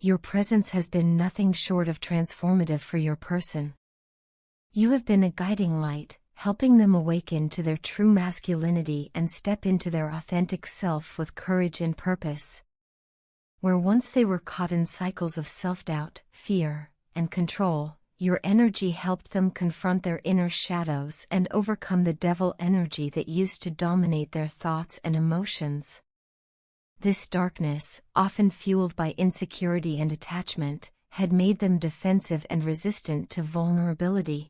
your presence has been nothing short of transformative for your person. You have been a guiding light, helping them awaken to their true masculinity and step into their authentic self with courage and purpose. Where once they were caught in cycles of self-doubt, fear, and control, your energy helped them confront their inner shadows and overcome the devil energy that used to dominate their thoughts and emotions. This darkness, often fueled by insecurity and attachment, had made them defensive and resistant to vulnerability.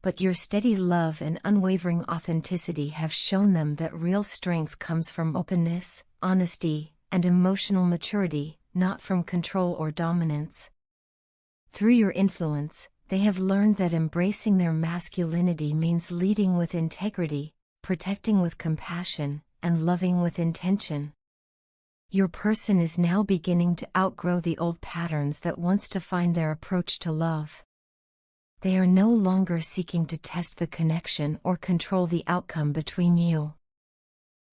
But your steady love and unwavering authenticity have shown them that real strength comes from openness, honesty, and emotional maturity, not from control or dominance. Through your influence, they have learned that embracing their masculinity means leading with integrity, protecting with compassion, and loving with intention. Your person is now beginning to outgrow the old patterns that once defined their approach to love. They are no longer seeking to test the connection or control the outcome between you.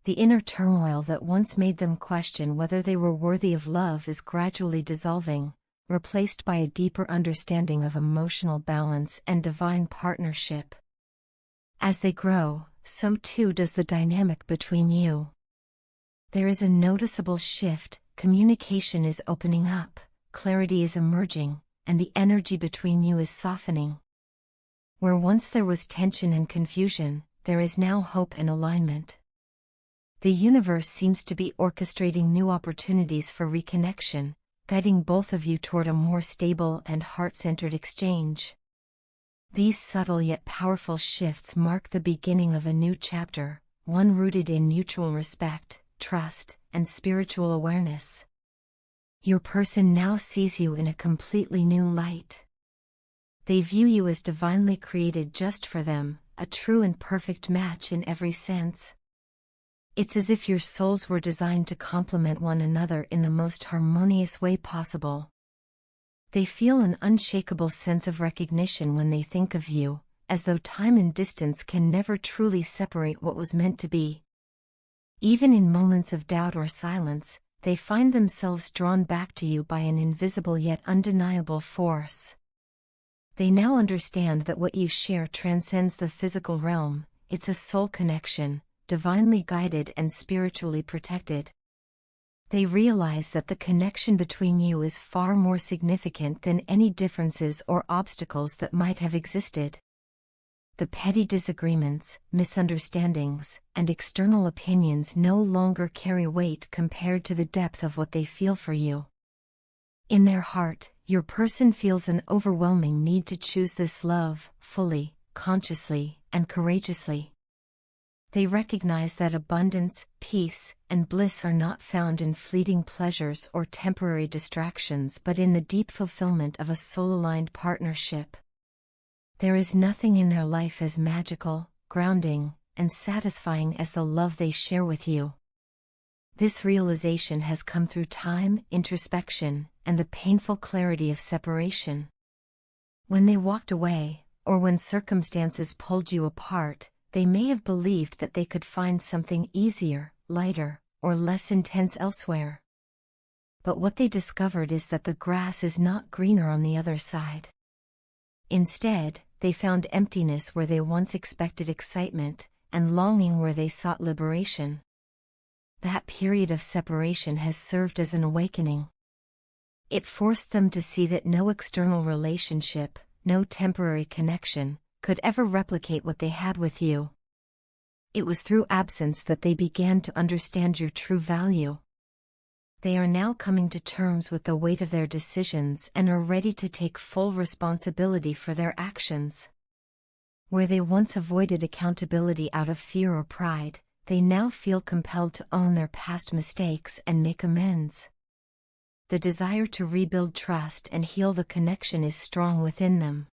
The inner turmoil that once made them question whether they were worthy of love is gradually dissolving, replaced by a deeper understanding of emotional balance and divine partnership. As they grow, so too does the dynamic between you. There is a noticeable shift, communication is opening up, clarity is emerging, and the energy between you is softening. Where once there was tension and confusion, there is now hope and alignment. The universe seems to be orchestrating new opportunities for reconnection, guiding both of you toward a more stable and heart-centered exchange. These subtle yet powerful shifts mark the beginning of a new chapter, one rooted in mutual respect, trust, and spiritual awareness. Your person now sees you in a completely new light. They view you as divinely created just for them, a true and perfect match in every sense. It's as if your souls were designed to complement one another in the most harmonious way possible. They feel an unshakable sense of recognition when they think of you, as though time and distance can never truly separate what was meant to be. Even in moments of doubt or silence, they find themselves drawn back to you by an invisible yet undeniable force. They now understand that what you share transcends the physical realm, it's a soul connection, divinely guided and spiritually protected. They realize that the connection between you is far more significant than any differences or obstacles that might have existed. The petty disagreements, misunderstandings, and external opinions no longer carry weight compared to the depth of what they feel for you. In their heart, your person feels an overwhelming need to choose this love, fully, consciously, and courageously. They recognize that abundance, peace, and bliss are not found in fleeting pleasures or temporary distractions but in the deep fulfillment of a soul-aligned partnership. There is nothing in their life as magical, grounding, and satisfying as the love they share with you. This realization has come through time, introspection, and the painful clarity of separation. When they walked away, or when circumstances pulled you apart, they may have believed that they could find something easier, lighter, or less intense elsewhere. But what they discovered is that the grass is not greener on the other side. Instead, they found emptiness where they once expected excitement, and longing where they sought liberation. That period of separation has served as an awakening. It forced them to see that no external relationship, no temporary connection, could ever replicate what they had with you. It was through absence that they began to understand your true value. They are now coming to terms with the weight of their decisions and are ready to take full responsibility for their actions. Where they once avoided accountability out of fear or pride, they now feel compelled to own their past mistakes and make amends. The desire to rebuild trust and heal the connection is strong within them.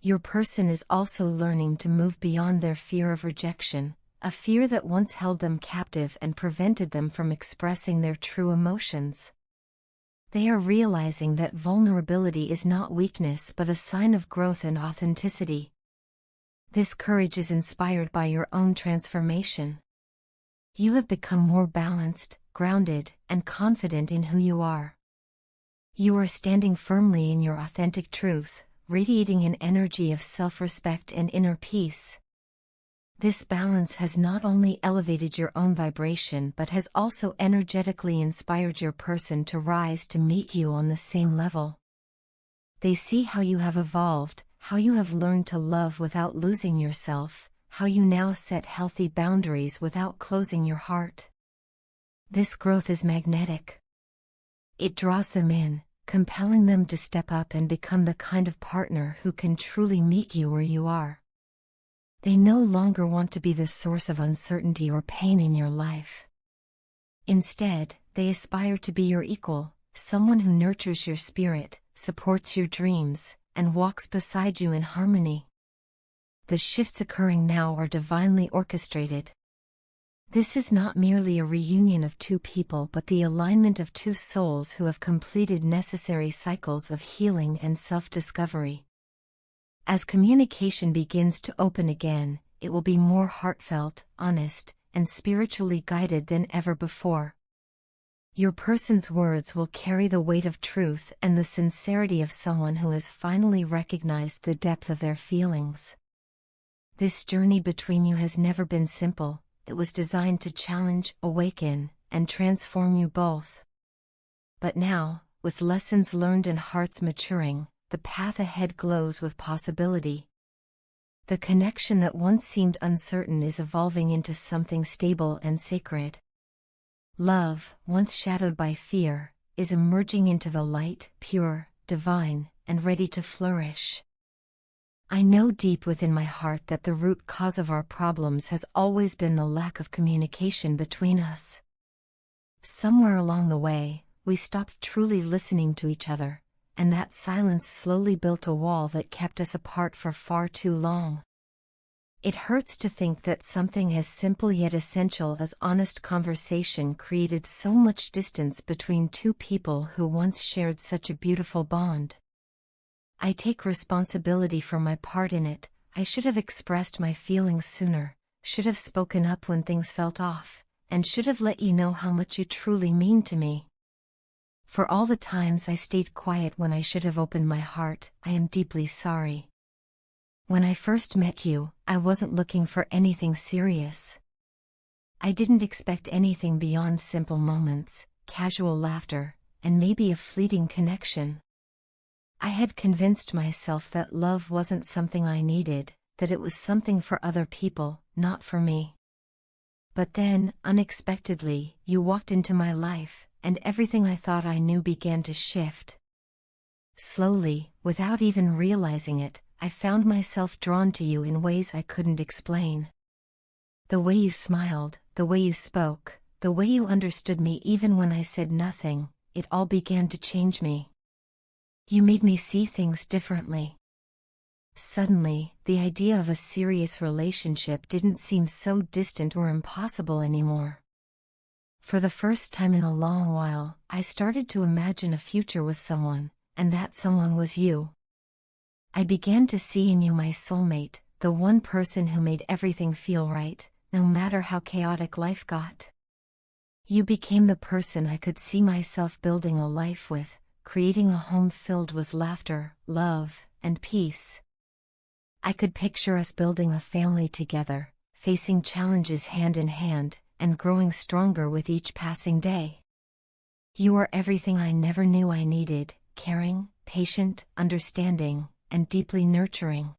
Your person is also learning to move beyond their fear of rejection, a fear that once held them captive and prevented them from expressing their true emotions. They are realizing that vulnerability is not weakness but a sign of growth and authenticity. This courage is inspired by your own transformation. You have become more balanced, grounded, and confident in who you are. You are standing firmly in your authentic truth, radiating an energy of self-respect and inner peace. This balance has not only elevated your own vibration but has also energetically inspired your person to rise to meet you on the same level. They see how you have evolved, how you have learned to love without losing yourself, how you now set healthy boundaries without closing your heart. This growth is magnetic. It draws them in, compelling them to step up and become the kind of partner who can truly meet you where you are. They no longer want to be the source of uncertainty or pain in your life. Instead, they aspire to be your equal, someone who nurtures your spirit, supports your dreams, and walks beside you in harmony. The shifts occurring now are divinely orchestrated. This is not merely a reunion of two people but the alignment of two souls who have completed necessary cycles of healing and self-discovery. As communication begins to open again, it will be more heartfelt, honest, and spiritually guided than ever before. Your person's words will carry the weight of truth and the sincerity of someone who has finally recognized the depth of their feelings. This journey between you has never been simple. It was designed to challenge, awaken, and transform you both. But now, with lessons learned and hearts maturing, the path ahead glows with possibility. The connection that once seemed uncertain is evolving into something stable and sacred. Love, once shadowed by fear, is emerging into the light, pure, divine, and ready to flourish. I know deep within my heart that the root cause of our problems has always been the lack of communication between us. Somewhere along the way, we stopped truly listening to each other, and that silence slowly built a wall that kept us apart for far too long. It hurts to think that something as simple yet essential as honest conversation created so much distance between two people who once shared such a beautiful bond. I take responsibility for my part in it. I should have expressed my feelings sooner, should have spoken up when things felt off, and should have let you know how much you truly mean to me. For all the times I stayed quiet when I should have opened my heart, I am deeply sorry. When I first met you, I wasn't looking for anything serious. I didn't expect anything beyond simple moments, casual laughter, and maybe a fleeting connection. I had convinced myself that love wasn't something I needed, that it was something for other people, not for me. But then, unexpectedly, you walked into my life, and everything I thought I knew began to shift. Slowly, without even realizing it, I found myself drawn to you in ways I couldn't explain. The way you smiled, the way you spoke, the way you understood me even when I said nothing, it all began to change me. You made me see things differently. Suddenly, the idea of a serious relationship didn't seem so distant or impossible anymore. For the first time in a long while, I started to imagine a future with someone, and that someone was you. I began to see in you my soulmate, the one person who made everything feel right, no matter how chaotic life got. You became the person I could see myself building a life with, creating a home filled with laughter, love, and peace. I could picture us building a family together, facing challenges hand in hand, and growing stronger with each passing day. You are everything I never knew I needed, caring, patient, understanding, and deeply nurturing.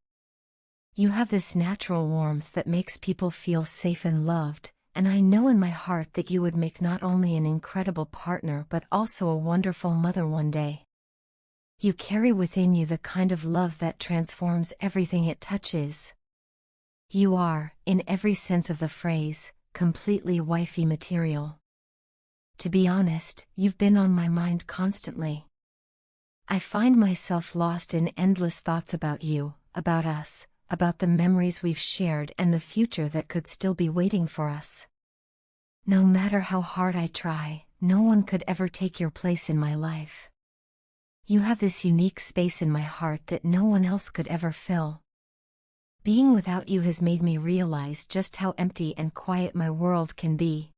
You have this natural warmth that makes people feel safe and loved, and I know in my heart that you would make not only an incredible partner but also a wonderful mother one day. You carry within you the kind of love that transforms everything it touches. You are, in every sense of the phrase, completely wifey material. To be honest, you've been on my mind constantly. I find myself lost in endless thoughts about you, about us, about the memories we've shared and the future that could still be waiting for us. No matter how hard I try, no one could ever take your place in my life. You have this unique space in my heart that no one else could ever fill. Being without you has made me realize just how empty and quiet my world can be.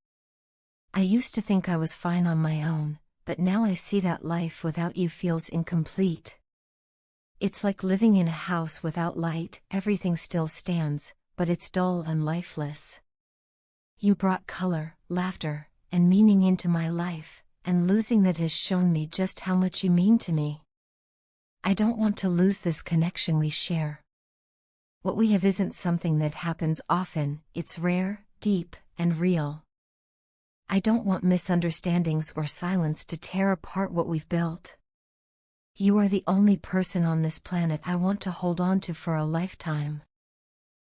I used to think I was fine on my own, but now I see that life without you feels incomplete. It's like living in a house without light, everything still stands, but it's dull and lifeless. You brought color, laughter, and meaning into my life, and losing that has shown me just how much you mean to me. I don't want to lose this connection we share. What we have isn't something that happens often, it's rare, deep, and real. I don't want misunderstandings or silence to tear apart what we've built. You are the only person on this planet I want to hold on to for a lifetime.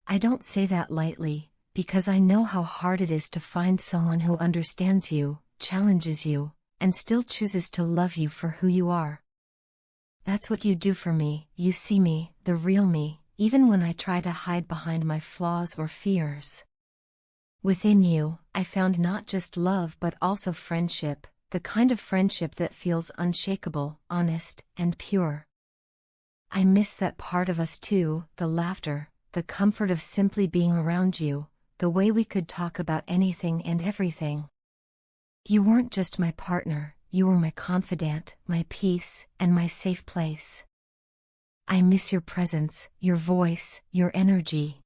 I don't say that lightly, because I know how hard it is to find someone who understands you, challenges you, and still chooses to love you for who you are. That's what you do for me. You see me, the real me, even when I try to hide behind my flaws or fears. Within you, I found not just love but also friendship, the kind of friendship that feels unshakable, honest, and pure. I miss that part of us too, the laughter, the comfort of simply being around you, the way we could talk about anything and everything. You weren't just my partner, you were my confidant, my peace, and my safe place. I miss your presence, your voice, your energy.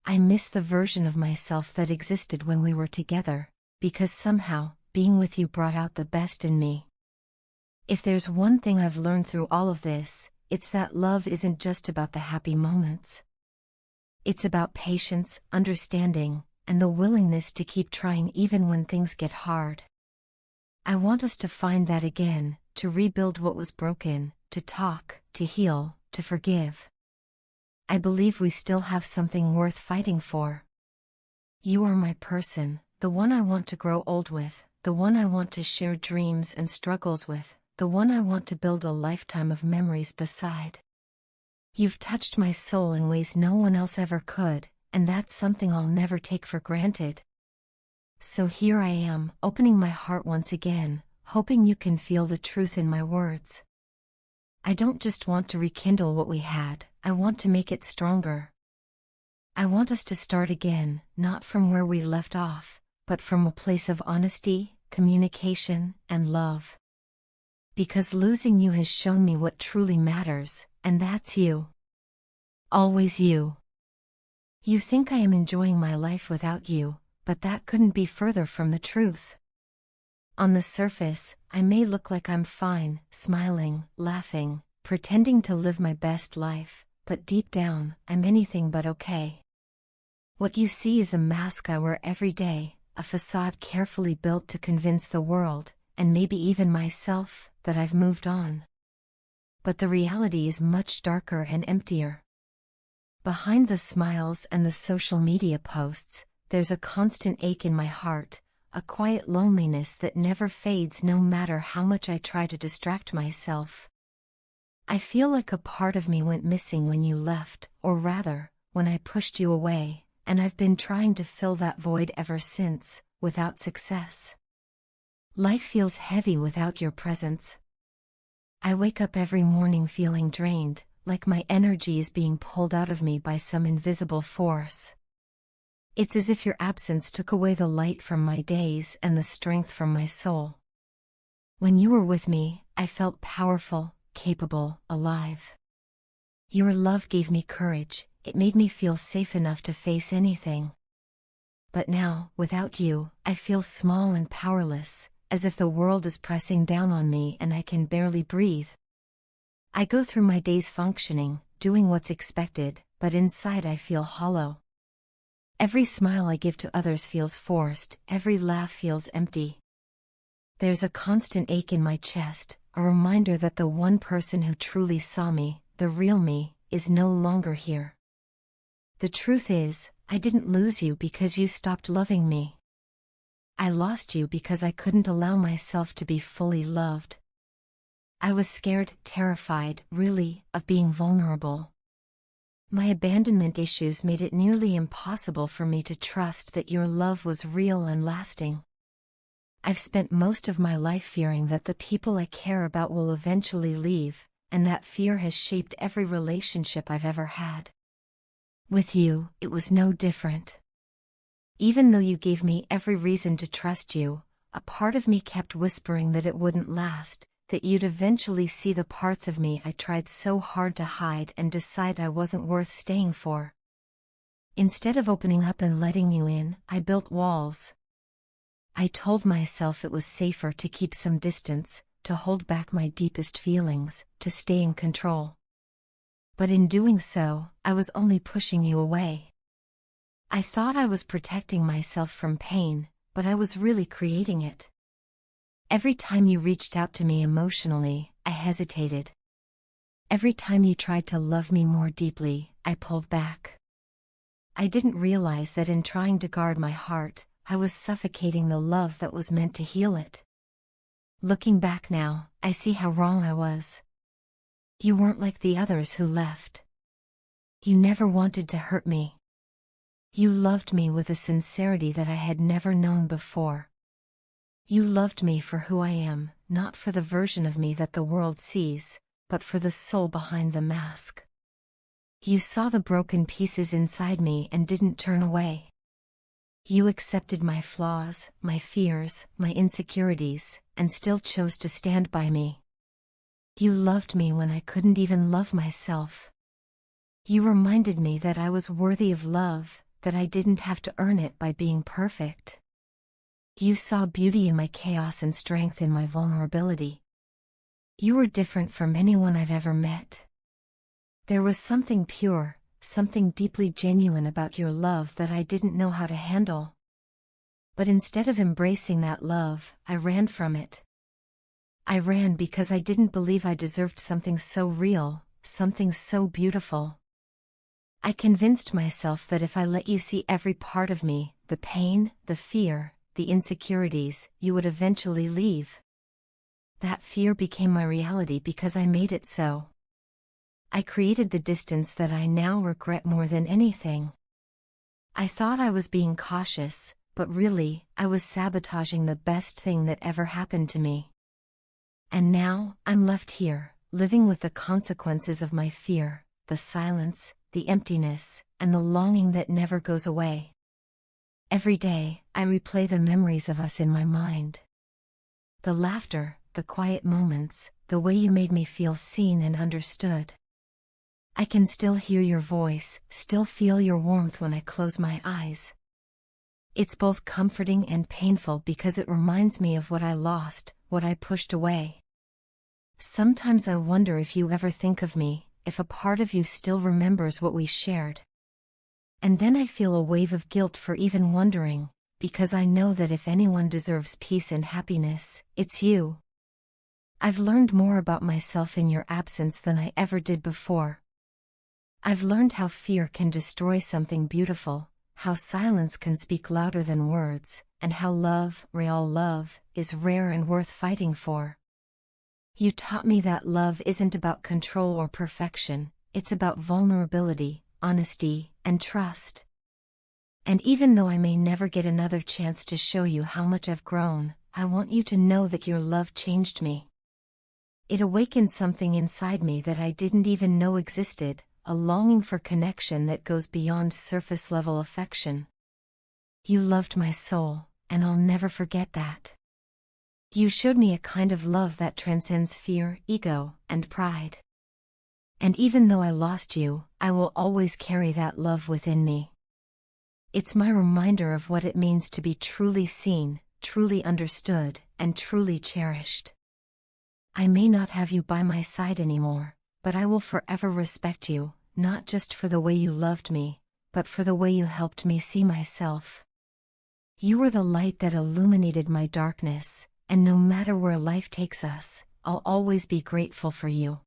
I miss the version of myself that existed when we were together, because somehow, being with you brought out the best in me. If there's one thing I've learned through all of this, it's that love isn't just about the happy moments. It's about patience, understanding, and the willingness to keep trying even when things get hard. I want us to find that again, to rebuild what was broken, to talk, to heal, to forgive. I believe we still have something worth fighting for. You are my person, the one I want to grow old with, the one I want to share dreams and struggles with, the one I want to build a lifetime of memories beside. You've touched my soul in ways no one else ever could, and that's something I'll never take for granted. So here I am, opening my heart once again, hoping you can feel the truth in my words. I don't just want to rekindle what we had, I want to make it stronger. I want us to start again, not from where we left off, but from a place of honesty, communication, and love. Because losing you has shown me what truly matters, and that's you. Always you. You think I am enjoying my life without you, but that couldn't be further from the truth. On the surface, I may look like I'm fine, smiling, laughing, pretending to live my best life, but deep down, I'm anything but okay. What you see is a mask I wear every day, a facade carefully built to convince the world, and maybe even myself, that I've moved on. But the reality is much darker and emptier. Behind the smiles and the social media posts, there's a constant ache in my heart, a quiet loneliness that never fades no matter how much I try to distract myself. I feel like a part of me went missing when you left, or rather, when I pushed you away, and I've been trying to fill that void ever since, without success. Life feels heavy without your presence. I wake up every morning feeling drained, like my energy is being pulled out of me by some invisible force. It's as if your absence took away the light from my days and the strength from my soul. When you were with me, I felt powerful, capable, alive. Your love gave me courage, it made me feel safe enough to face anything. But now, without you, I feel small and powerless, as if the world is pressing down on me and I can barely breathe. I go through my days functioning, doing what's expected, but inside I feel hollow. Every smile I give to others feels forced, every laugh feels empty. There's a constant ache in my chest, a reminder that the one person who truly saw me, the real me, is no longer here. The truth is, I didn't lose you because you stopped loving me. I lost you because I couldn't allow myself to be fully loved. I was scared, terrified, really, of being vulnerable. My abandonment issues made it nearly impossible for me to trust that your love was real and lasting. I've spent most of my life fearing that the people I care about will eventually leave, and that fear has shaped every relationship I've ever had. With you, it was no different. Even though you gave me every reason to trust you, a part of me kept whispering that it wouldn't last, that you'd eventually see the parts of me I tried so hard to hide and decide I wasn't worth staying for. Instead of opening up and letting you in, I built walls. I told myself it was safer to keep some distance, to hold back my deepest feelings, to stay in control. But in doing so, I was only pushing you away. I thought I was protecting myself from pain, but I was really creating it. Every time you reached out to me emotionally, I hesitated. Every time you tried to love me more deeply, I pulled back. I didn't realize that in trying to guard my heart, I was suffocating the love that was meant to heal it. Looking back now, I see how wrong I was. You weren't like the others who left. You never wanted to hurt me. You loved me with a sincerity that I had never known before. You loved me for who I am, not for the version of me that the world sees, but for the soul behind the mask. You saw the broken pieces inside me and didn't turn away. You accepted my flaws, my fears, my insecurities, and still chose to stand by me. You loved me when I couldn't even love myself. You reminded me that I was worthy of love, that I didn't have to earn it by being perfect. You saw beauty in my chaos and strength in my vulnerability. You were different from anyone I've ever met. There was something pure, something deeply genuine about your love that I didn't know how to handle. But instead of embracing that love, I ran from it. I ran because I didn't believe I deserved something so real, something so beautiful. I convinced myself that if I let you see every part of me, the pain, the fear, the insecurities, you would eventually leave. That fear became my reality because I made it so. I created the distance that I now regret more than anything. I thought I was being cautious, but really, I was sabotaging the best thing that ever happened to me. And now, I'm left here, living with the consequences of my fear, the silence, the emptiness, and the longing that never goes away. Every day, I replay the memories of us in my mind. The laughter, the quiet moments, the way you made me feel seen and understood. I can still hear your voice, still feel your warmth when I close my eyes. It's both comforting and painful because it reminds me of what I lost, what I pushed away. Sometimes I wonder if you ever think of me, if a part of you still remembers what we shared. And then I feel a wave of guilt for even wondering, because I know that if anyone deserves peace and happiness, it's you. I've learned more about myself in your absence than I ever did before. I've learned how fear can destroy something beautiful, how silence can speak louder than words, and how love, real love, is rare and worth fighting for. You taught me that love isn't about control or perfection, it's about vulnerability, honesty, and trust. And even though I may never get another chance to show you how much I've grown, I want you to know that your love changed me. It awakened something inside me that I didn't even know existed, a longing for connection that goes beyond surface-level affection. You loved my soul, and I'll never forget that. You showed me a kind of love that transcends fear, ego, and pride. And even though I lost you, I will always carry that love within me. It's my reminder of what it means to be truly seen, truly understood, and truly cherished. I may not have you by my side anymore, but I will forever respect you, not just for the way you loved me, but for the way you helped me see myself. You were the light that illuminated my darkness, and no matter where life takes us, I'll always be grateful for you.